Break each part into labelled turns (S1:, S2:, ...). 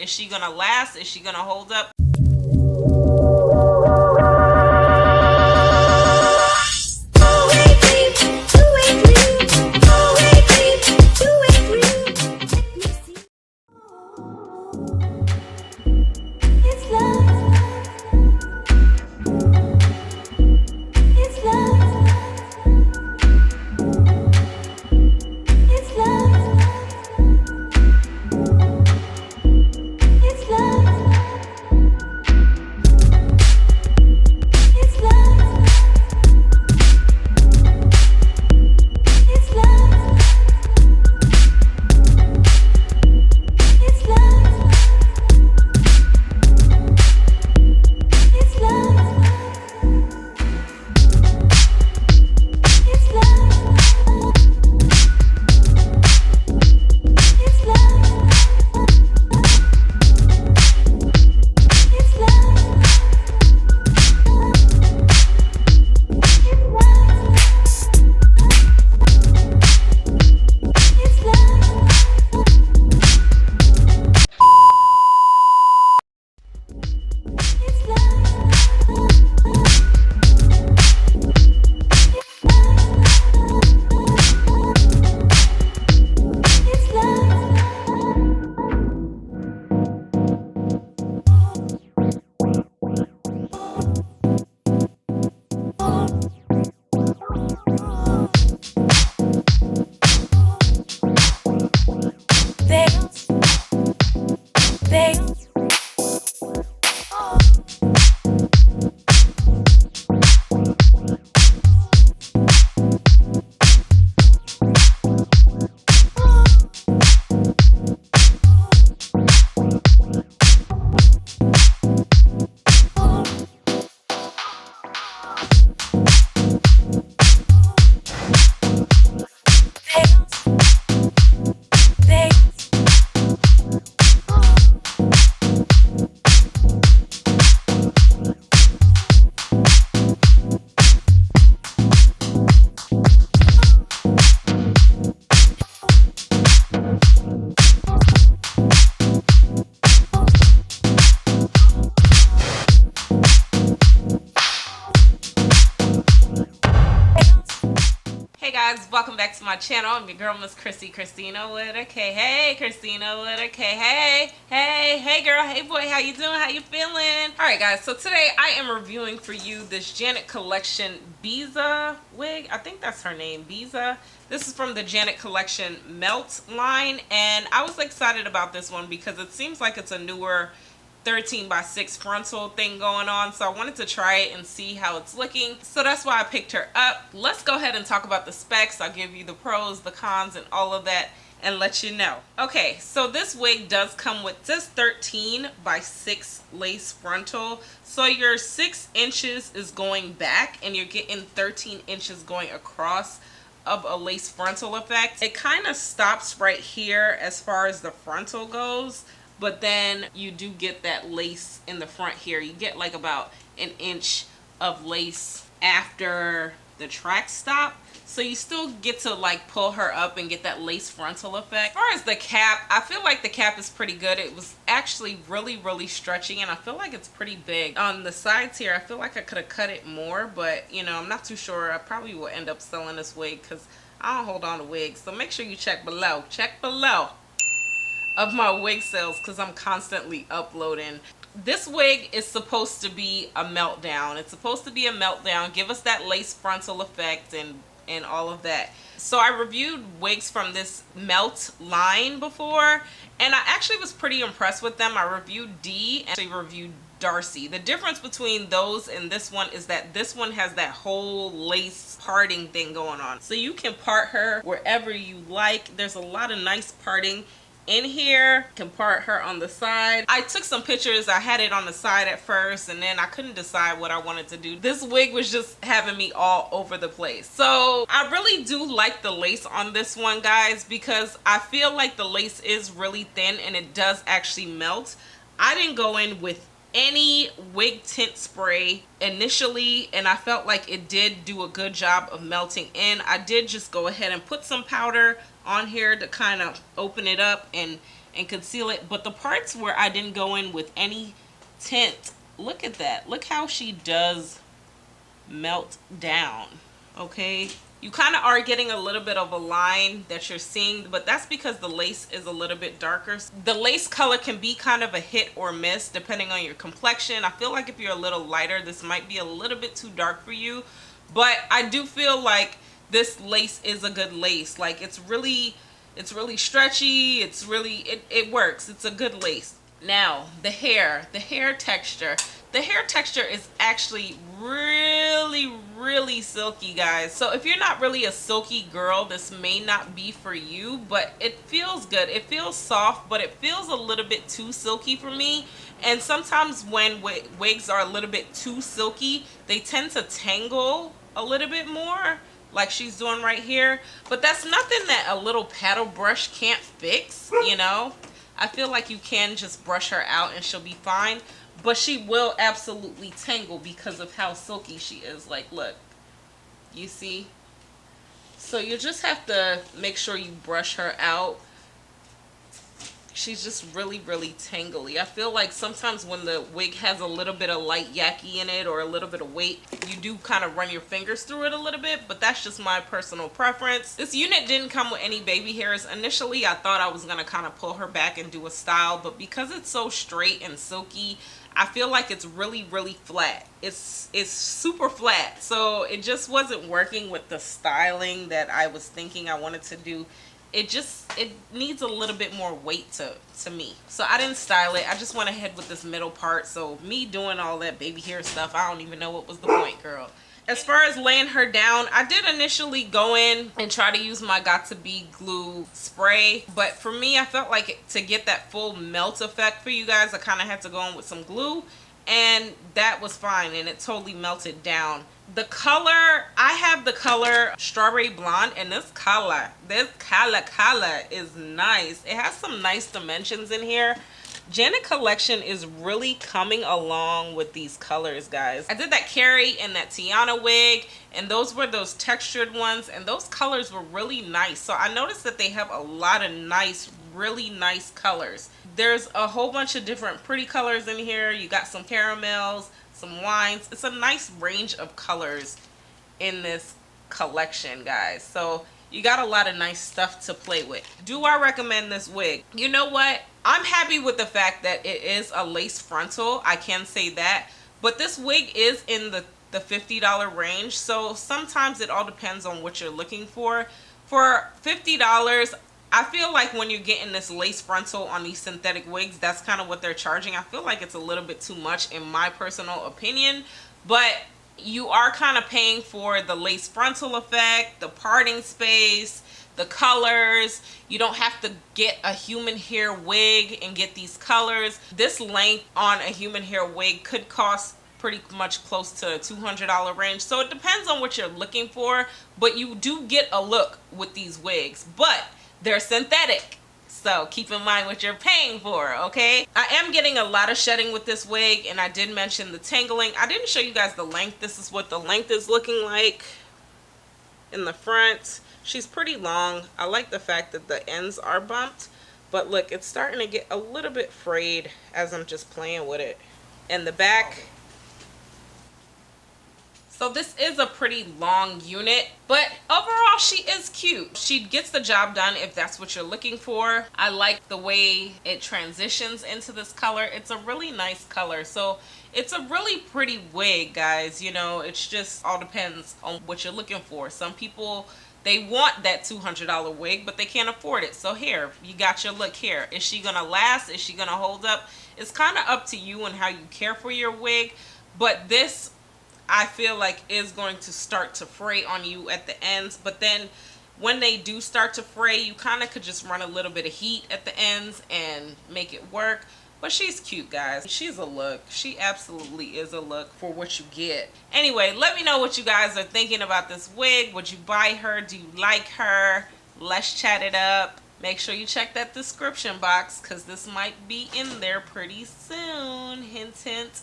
S1: Is she gonna last? Is she gonna hold up? Hey guys, welcome back to my channel. I'm your girl, Miss Christina with a K. Hey, Christina with a K. Hey girl, hey boy, how you doing? How you feeling? Alright guys, so today I am reviewing for you this Janet Collection Bisa wig. I think that's her name, Bisa. This is from the Janet Collection Melt line, and I was excited about this one because it seems like it's a newer 13x6 frontal thing going on, so I wanted to try it and see how it's looking. So that's why I picked her up. Let's go ahead and talk about the specs. I'll give you the pros, the cons, and all of that and let you know. Okay, so this wig does come with this 13x6 lace frontal. So your 6 inches is going back and you're getting 13 inches going across of a lace frontal effect. It kind of stops right here as far as the frontal goes, but then you do get that lace in the front here. You get like about an inch of lace after the track stop. So you still get to like pull her up and get that lace frontal effect. As far as the cap, I feel like the cap is pretty good. It was actually really stretchy, and I feel like it's pretty big. On the sides here, I feel like I could have cut it more, but you know, I'm not too sure. I probably will end up selling this wig because I don't hold on to wigs. So make sure you check below. Check below of my wig sales because I'm constantly uploading. This wig is supposed to be a meltdown. It's supposed to be a meltdown, give us that lace frontal effect and all of that. So I reviewed wigs from this melt line before, and I actually was pretty impressed with them. I reviewed D and I reviewed Darcy. The difference between those and this one is that this one has that whole lace parting thing going on. So you can part her wherever you like. There's a lot of nice parting in here. You can part her on the side. I took some pictures. I had it on the side at first, and then I couldn't decide what I wanted to do. This wig was just having me all over the place. So I really do like the lace on this one, guys, because I feel like the lace is really thin and it does actually melt. I didn't go in with any wig tint spray initially, and I felt like it did do a good job of melting in. I did just go ahead and put some powder on here to kind of open it up and and conceal it. But the parts where I didn't go in with any tint, look at that. Look how she does melt down. Okay, you kind of are getting a little bit of a line that you're seeing, but that's because the lace is a little bit darker. The lace color can be kind of a hit or miss depending on your complexion. I feel like if you're a little lighter, this might be a little bit too dark for you, but I do feel like this lace is a good lace. Like it's really stretchy. It's really, it works. It's a good lace. Now the hair texture. The hair texture is actually really silky, guys. So if you're not really a silky girl, this may not be for you, but it feels good. It feels soft, but it feels a little bit too silky for me. And sometimes when wigs are a little bit too silky, they tend to tangle a little bit more, like she's doing right here. But that's nothing that a little paddle brush can't fix, you know. I feel like you can just brush her out and she'll be fine. But she will absolutely tangle because of how silky she is. Like, look, you see? So you just have to make sure you brush her out. She's just really tangly. I feel like sometimes when the wig has a little bit of light yaki in it or a little bit of weight, you do kind of run your fingers through it a little bit, but that's just my personal preference. This unit didn't come with any baby hairs. Initially, I thought I was going to kind of pull her back and do a style, but because it's so straight and silky, I feel like it's really flat. It's super flat, so it just wasn't working with the styling that I was thinking I wanted to do. It needs a little bit more weight to me. So I didn't style it. I just went ahead with this middle part. So me doing all that baby hair stuff, I don't even know what was the point, girl. As far as laying her down, I did initially go in and try to use my Got2b glue spray. But for me, I felt like to get that full melt effect for you guys, I kind of had to go in with some glue. And that was fine, and it totally melted down. The color, I have the color Strawberry Blonde, and this color is nice. It has some nice dimensions in here. Janet Collection is really coming along with these colors, guys. I did that Carrie and that Tiana wig, and those were those textured ones, and those colors were really nice. So I noticed that they have a lot of nice, really nice colors. There's a whole bunch of different pretty colors in here. You got some caramels, some wines. It's a nice range of colors in this collection, guys. So you got a lot of nice stuff to play with. Do I recommend this wig? You know what? I'm happy with the fact that it is a lace frontal. I can say that. But this wig is in the $50 range. So sometimes it all depends on what you're looking for. For $50, I feel like when you're getting this lace frontal on these synthetic wigs, that's kind of what they're charging. I feel like it's a little bit too much in my personal opinion. But you are kind of paying for the lace frontal effect, the parting space, the colors. You don't have to get a human hair wig and get these colors. This length on a human hair wig could cost pretty much close to a $200 range. So it depends on what you're looking for, but you do get a look with these wigs, but they're synthetic. So keep in mind what you're paying for, okay? I am getting a lot of shedding with this wig, and I did mention the tangling. I didn't show you guys the length. This is what the length is looking like in the front. She's pretty long. I like the fact that the ends are bumped, but look, it's starting to get a little bit frayed as I'm just playing with it. And the back. So this is a pretty long unit, but overall she is cute. She gets the job done if that's what you're looking for. I like the way it transitions into this color. It's a really nice color. So it's a really pretty wig, guys. You know, it's just all depends on what you're looking for. Some people, they want that $200 wig, but they can't afford it. So here, you got your look here. Is she gonna last? Is she gonna hold up? It's kind of up to you and how you care for your wig, but this, I feel like, is going to start to fray on you at the ends. But then when they do start to fray, you kind of could just run a little bit of heat at the ends and make it work. But she's cute, guys. She's a look. She absolutely is a look for what you get. Anyway, let me know what you guys are thinking about this wig. Would you buy her? Do you like her? Let's chat it up. Make sure you check that description box because this might be in there pretty soon. Hint, hint.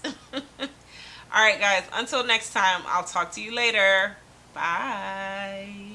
S1: Alright guys, until next time, I'll talk to you later. Bye.